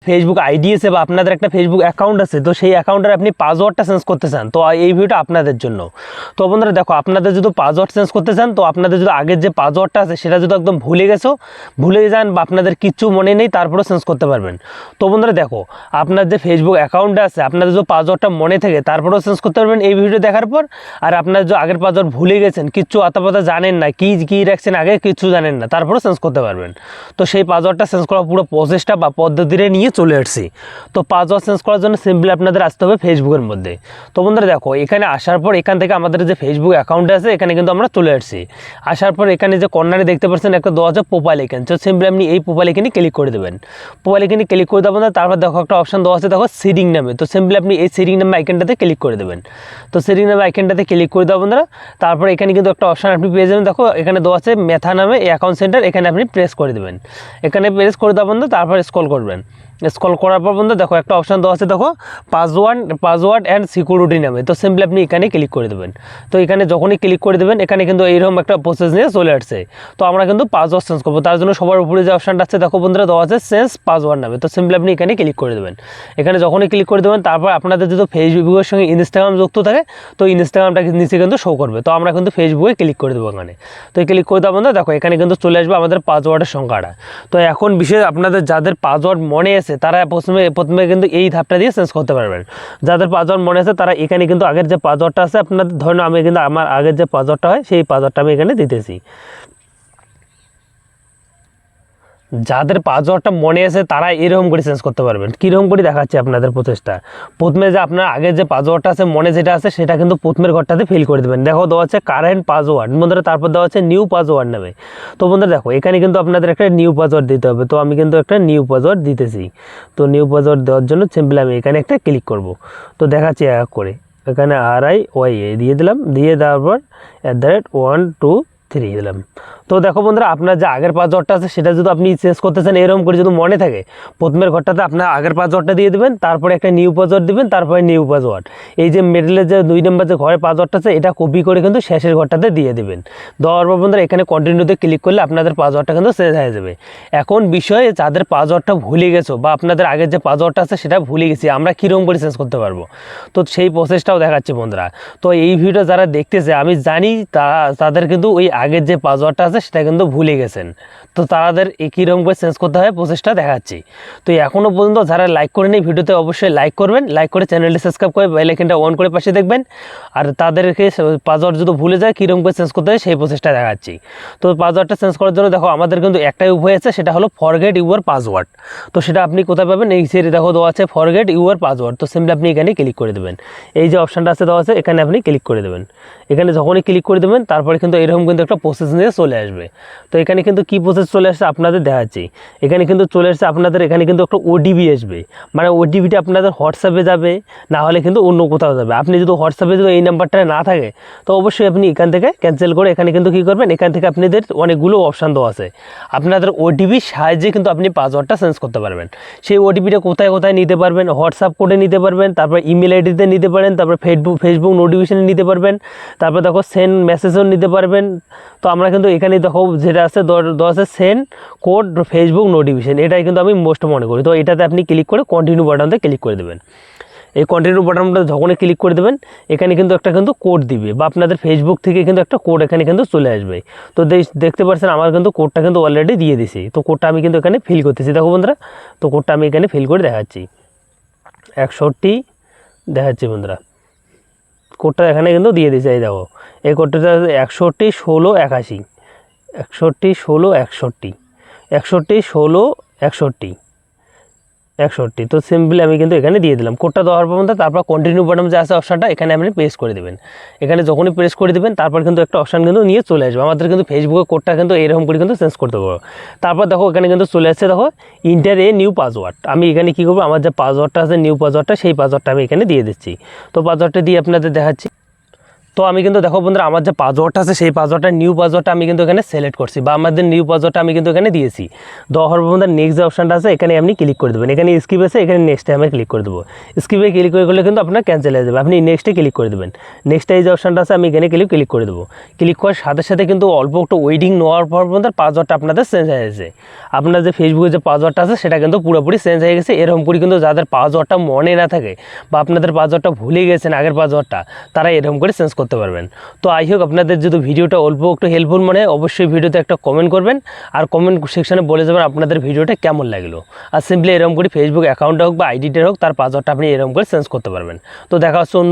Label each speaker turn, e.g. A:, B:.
A: Facebook ID আছে বা আপনাদের একটা ফেসবুক অ্যাকাউন্ট আছে, তো সেই অ্যাকাউন্টের আপনি পাসওয়ার্ডটা চেঞ্জ করতে চান, তো এই ভিডিওটা আপনাদের জন্য। তো বন্ধুরা দেখো, আপনাদের যদি পাসওয়ার্ড চেঞ্জ করতে চান, তো আপনাদের যদি আগের যে পাসওয়ার্ডটা আছে সেটা যদি একদম ভুলে যান বা আপনাদের কিচ্ছু মনে নেই, তারপরেও চেঞ্জ করতে পারবেন। তো বন্ধুরা দেখো, আপনার যে ফেসবুক অ্যাকাউন্টে আছে, আপনাদের যদি পাসওয়ার্ডটা মনে থাকে তারপরেও চেঞ্জ করতে পারবেন এই ভিডিও দেখার পর। আর আপনার যে আগের পাসওয়ার্ড ভুলে গেছেন, কিচ্ছু আতাপাতা জানেন না, কী রাখছেন আগে কিচ্ছু জানেন না, তারপরেও চেঞ্জ করতে পারবেন। তো সেই পাসওয়ার্ডটা চেঞ্জ করার পুরো প্রসেসটা বা পদ্ধতিটা নিয়ে চলে আসছি। তো পাসওয়ার্ড চেঞ্জ করার জন্য সিম্পলি আপনাদের আসতে হবে ফেসবুকের মধ্যে। তো বন্ধুরা দেখো, এখানে আসার পর এখান থেকে আমাদের যে ফেসবুক অ্যাকাউন্ট আছে এখানে কিন্তু আমরা চলে আসছি। আসার পর এখানে যে কর্নারে দেখতে পাচ্ছেন একটা দেওয়া আছে প্রোফাইল আইকন, তো সিম্পলি আপনি এই প্রোফাইল আইকনে ক্লিক করে দেবেন। প্রোফাইল আইকনে ক্লিক করে দেবেন, তারপর দেখো একটা অপশন দেওয়া আছে দেখো সেটিং নামে, তো সিম্পলি আপনি এই সেটিং নামে আইকনটাতে ক্লিক করে দেবেন। তো সেটিং নামে আইকনটাতে ক্লিক করে দেবেন বন্ধুরা। তারপর এখানে কিন্তু একটা অপশন আপনি পেয়ে যাবেন, দেখো এখানে দেওয়া আছে মেথা নামে এই অ্যাকাউন্ট সেন্টার, এখানে আপনি প্রেস করে দেবেন। এখানে প্রেস করে দেবেন, তারপর স্ক্রল করবেন। স্ক্রল করার পর বন্ধু দেখো একটা অপশন দেওয়া আছে দেখো পাসওয়ার্ড অ্যান্ড সিকিউরিটি নামে, তো সিম্পলি আপনি এখানে ক্লিক করে দেবেন। তো এখানে যখনই ক্লিক করে দেবেন, এখানে কিন্তু এইরকম একটা প্রসেস নিয়ে চলে আসছে। তো আমরা কিন্তু পাসওয়ার্ড চেঞ্জ করবো, তার জন্য সবার উপরে যে অপশনটা আছে দেখো বন্ধুরা দেওয়া আছে চেঞ্জ পাসওয়ার্ড নামে, তো সিম্পলি আপনি এখানে ক্লিক করে দেবেন। এখানে যখনই ক্লিক করে দেবেন, তারপর আপনাদের যদি ফেসবুকের সঙ্গে ইনস্টাগ্রাম যুক্ত থাকে, তো ইনস্টাগ্রামটা নিচে কিন্তু শো করবে। তো আমরা কিন্তু ফেসবুকে ক্লিক করে দেবো এখানে। তো ক্লিক করে দেওয়া বন্ধু দেখো এখানে কিন্তু চলে আসবে আমাদের পাসওয়ার্ডের সংখ্যাটা। তো এখন বিশেষ আপনাদের যাদের পাসওয়ার্ড মনে আছে তারা প্রথমে কিন্তু এই ধাপটা দিয়ে চেঞ্জ করতে পারবেন। যাদের পাসওয়ার্ড মনে আছে তারা এখানে কিন্তু আগের যে পাসওয়ার্ডটা আছে আপনাদের, ধরুন আমি কিন্তু আমার আগের যে পাসওয়ার্ডটা হয় সেই পাসওয়ার্ডটা আমি এখানে দিতেছি। যাদের পাসওয়ার্ডটা মনে আছে তারা এরকম করে চেঞ্জ করতে পারবেন। কীরকম করে দেখাচ্ছি আপনাদের প্রচেষ্টা। প্রথমে যে আপনার আগের যে পাসওয়ার্ডটা আছে মনে যেটা আছে সেটা কিন্তু প্রথমের ঘরটাতে ফিল করে দেবেন। দেখো দেওয়া আছে কারেন্ট পাসওয়ার্ড বন্ধুরা, তারপর দেওয়া আছে নিউ পাসওয়ার্ড নামে। তো বন্ধুরা দেখো এখানে কিন্তু আপনাদের একটা নিউ পাসওয়ার্ড দিতে হবে, তো আমি কিন্তু একটা নিউ পাসওয়ার্ড দিতেছি। তো নিউ পাসওয়ার্ড দেওয়ার জন্য সিম্পলি আমি এখানে একটা ক্লিক করব। তো দেখাচ্ছি এক করে, এখানে RIYA দিয়ে দিলাম, দিয়ে দেওয়ার পর @123 দিলাম। তো দেখো বন্ধুরা, আপনার যে আগের পাসওয়ার্ডটা আছে সেটা যদি আপনি চেঞ্জ করতে চান এরকম করে যদি মনে থাকে, প্রথমের ঘরটাতে আপনার আগের পাসওয়ার্ডটা দিয়ে দেবেন, তারপরে একটা নিউ পাসওয়ার্ড দিবেন, তারপরে নিউ পাসওয়ার্ড। এই যে মিডলের যে 2 নম্বর যে ঘরের পাসওয়ার্ডটা আছে এটা কপি করে কিন্তু শেষের ঘরটাতে দিয়ে দেবেন। দেওয়ার পর বন্ধুরা এখানে কন্টিনিউতে ক্লিক করলে আপনাদের পাসওয়ার্ডটা কিন্তু চেঞ্জ হয়ে যাবে। এখন বিষয়ে যাদের পাসওয়ার্ডটা ভুলে গেছো বা আপনাদের আগের যে পাসওয়ার্ডটা আছে সেটা ভুলে গেছি, আমরা কীরকম করে চেঞ্জ করতে পারবো, তো সেই প্রসেসটাও দেখাচ্ছি বন্ধুরা। তো এই ভিডিও যারা দেখতেছে আমি জানি তাদের কিন্তু ওই আগের যে পাসওয়ার্ডটা আছে সেটা কিন্তু ভুলে গেছেন, তো তাদের কীরকম করে চেঞ্জ করতে হয় প্রসেসটা দেখাচ্ছি। তো এখনও পর্যন্ত যারা লাইক করেনি ভিডিওতে অবশ্যই লাইক করবেন, লাইক করে চ্যানেলটি সাবস্ক্রাইব করে বেল আইকনটা অন করে পাশে দেখবেন। আর তাদেরকে পাসওয়ার্ড যদি ভুলে যায় কীরকম করে চেঞ্জ করতে হয় সেই প্রসেসটা দেখাচ্ছি। তো পাসওয়ার্ডটা চেঞ্জ করার জন্য দেখো আমাদের কিন্তু একটাই উপায় আছে, সেটা হলো ফরগেট ইউর পাসওয়ার্ড। তো সেটা আপনি কোথায় পাবেন, এই সেটি দেখো দেওয়া আছে ফরগেট ইউর পাসওয়ার্ড। তো সিম্পলি আপনি এখানে ক্লিক করে দেবেন, এই যে অপশানটা আছে দেওয়া আছে এখানে আপনি ক্লিক করে দেবেন। এখানে যখনই ক্লিক করে দেবেন তারপরে কিন্তু এরকম কিন্তু একটা প্রসেস নিয়ে চলে আসবে। তো এখানে কিন্তু কী প্রসেস চলে আসছে আপনাদের দেখাচ্ছি। এখানে কিন্তু চলে আসছে আপনাদের, এখানে কিন্তু একটা OTP আসবে, মানে OTPটা আপনাদের হোয়াটসঅ্যাপে যাবে, না হলে কিন্তু অন্য কোথাও যাবে। আপনি যদি হোয়াটসঅ্যাপে যদি এই নাম্বারটা না থাকে তো অবশ্যই আপনি এখান থেকে ক্যান্সেল করে এখানে কিন্তু কী করবেন, এখান থেকে আপনাদের অনেকগুলো অপশান দেওয়া আছে, আপনাদের OTPর সাহায্যে কিন্তু আপনি পাসওয়ার্ডটা চেঞ্জ করতে পারবেন। সেই OTPটা কোথায় কোথায় নিতে পারবেন, হোয়াটসঅ্যাপ কোডে নিতে পারবেন, তারপর ইমেল আইডিতে নিতে পারেন, তারপর ফেসবুক নোটিফিকেশানে নিতে পারবেন, তারপর দেখো সেন্ড মেসেজও নিতে পারবেন। তো আমরা কিন্তু এখানে দেখো যেটা আছে দেওয়া আছে সেন্ড কোড ফেসবুক নোটিফিকেশান, এটাই কিন্তু আমি মোস্ট মনে করি। তো এটাতে আপনি ক্লিক করে কন্টিনিউ বাটনতে ক্লিক করে দেবেন। এই কন্টিনিউ বাটনটা যখনই ক্লিক করে দেবেন এখানে কিন্তু একটা কিন্তু কোড দিবে, বা আপনাদের ফেসবুক থেকে কিন্তু একটা কোড এখানে কিন্তু চলে আসবে। তো দেখতে পাচ্ছেন আমার কিন্তু কোডটা কিন্তু অলরেডি দিয়ে দিছি। তো কোডটা আমি কিন্তু এখানে ফিল করতেছি, দেখো বন্ধুরা। তো কোডটা আমি এখানে ফিল করে দেখাচ্ছি, 61 দেখাচ্ছি বন্ধুরা। কোডটা এখানে কিন্তু দিয়ে দিয়েছে, এই দেখো এই কোডটা 61 16 81 61 16 61 61 16 61 61। তো সিম্পলি আমি কিন্তু এখানে দিয়ে দিলাম কোডটা দেওয়ার পর তারপর কন্টিনিউ বাটন যে আছে অপশানটা এখানে আপনি প্রেস করে দেবেন। এখানে যখনই প্রেস করে দেবেন তারপর কিন্তু একটা অপশান কিন্তু নিয়ে চলে আসবে। আমাদের কিন্তু ফেসবুকের কোডটা কিন্তু এরকম করে কিন্তু চেঞ্জ করতে পারবো। তারপর দেখো এখানে কিন্তু চলে আসছে দেখো ইন্টার এ নিউ পাসওয়ার্ড। আমি এখানে কী করবো, আমার যে পাসওয়ার্ডটা আছে নিউ পাসওয়ার্ডটা সেই পাসওয়ার্ডটা আমি এখানে দিয়ে দিচ্ছি। তো পাসওয়ার্ডটা দিয়ে আপনাদের দেখাচ্ছি। তো আমি কিন্তু দেখো বন্ধুরা আমার যে পাসওয়ার্ডটা আছে সেই পাসওয়ার্ডটা নিউ পাসওয়ার্ডটা আমি কিন্তু এখানে সিলেক্ট করছি বা আমাদের নিউ পাসওয়ার্ডটা আমি কিন্তু এখানে দিয়েছি। দেওয়া হওয়ার পর বন্ধুরা নেক্সট যে অপশনটা আছে এখানে আপনি ক্লিক করে দেবেন, এখানে স্কিপ আছে এখানে নেক্সট টাইমে ক্লিক করে দেবো। স্কিপে ক্লিক করে করলে কিন্তু আপনার ক্যান্সেল হয়ে যাবে, আপনি নেক্সটে ক্লিক করে দেবেন। নেক্সটে এই যে অপশনটা আছে আমি এখানে ক্লিক করে দেবো। ক্লিক করার সাথে সাথে কিন্তু অল্প একটু ওয়েটিং নেওয়ার পর বন্ধুরা পাসওয়ার্ডটা আপনাদের চেঞ্জ হয়ে গেছে। আপনার যে ফেসবুকে যে পাসওয়ার্ডটা আছে সেটা কিন্তু পুরোপুরি চেঞ্জ হয়ে গেছে। এরকম করে কিন্তু যাদের পাসওয়ার্ডটা মনে না থাকে বা আপনাদের পাসওয়ার্ডটা ভুলে গেছেন আগের পাসওয়ার্ডটা, তারা এরকম করে চেঞ্জ করতে পারবেন। তো আই হোপ আপনাদের যদি ভিডিওটা অল্প একটু হেল্পফুল মনে হয় অবশ্যই ভিডিওতে একটা কমেন্ট করবেন আর কমেন্ট সেকশনে বলে যাবেন আপনাদের ভিডিওটা কেমন লাগলো। আর সিম্পলি এরকম করে ফেসবুক অ্যাকাউন্টটা হোক বা আইডিটা হোক তার পাসওয়ার্ডটা আপনি এরকম করে চেঞ্জ করতে পারবেন। তো দেখা হচ্ছে অন্য